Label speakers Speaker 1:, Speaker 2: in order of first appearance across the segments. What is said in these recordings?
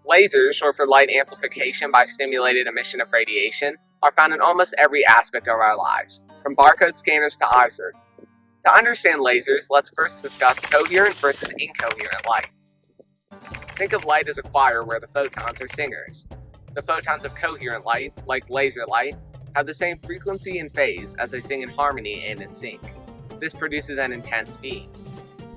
Speaker 1: Lasers, short for light amplification by stimulated emission of radiation, are found in almost every aspect of our lives, from barcode scanners to eye surgery. To understand lasers, let's first discuss coherent versus incoherent light. Think of light as a choir where the photons are singers. The photons of coherent light, like laser light, have the same frequency and phase as they sing in harmony and in sync. This produces an intense beam.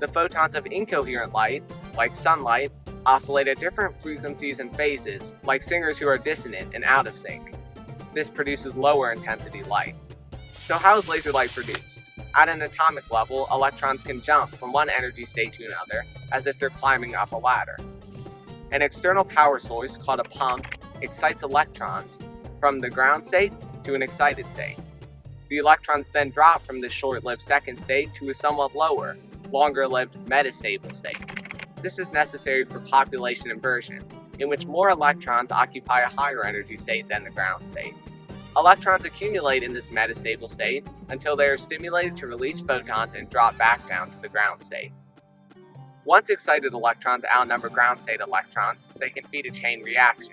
Speaker 1: The photons of incoherent light, like sunlight, oscillate at different frequencies and phases, like singers who are dissonant and out of sync. This produces lower intensity light. So how is laser light produced? At an atomic level, electrons can jump from one energy state to another as if they're climbing up a ladder. An external power source, called a pump, excites electrons from the ground state to an excited state. The electrons then drop from this short-lived second state to a somewhat lower, longer-lived metastable state. This is necessary for population inversion, in which more electrons occupy a higher energy state than the ground state. Electrons accumulate in this metastable state until they are stimulated to release photons and drop back down to the ground state. Once excited electrons outnumber ground state electrons, they can feed a chain reaction.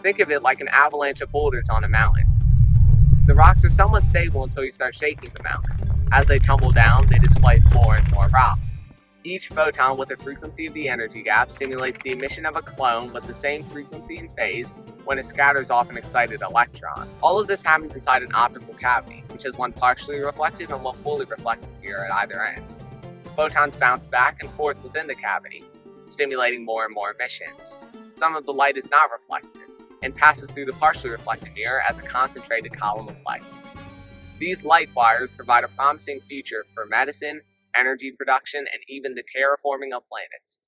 Speaker 1: Think of it like an avalanche of boulders on a mountain. The rocks are somewhat stable until you start shaking the mountain. As they tumble down, they displace more and more rocks. Each photon with the frequency of the energy gap stimulates the emission of a clone with the same frequency and phase when it scatters off an excited electron. All of this happens inside an optical cavity, which has one partially reflective and one fully reflective mirror at either end. Photons bounce back and forth within the cavity, stimulating more and more emissions. Some of the light is not reflected and passes through the partially reflected mirror as a concentrated column of light. These light wires provide a promising future for medicine, energy production, and even the terraforming of planets.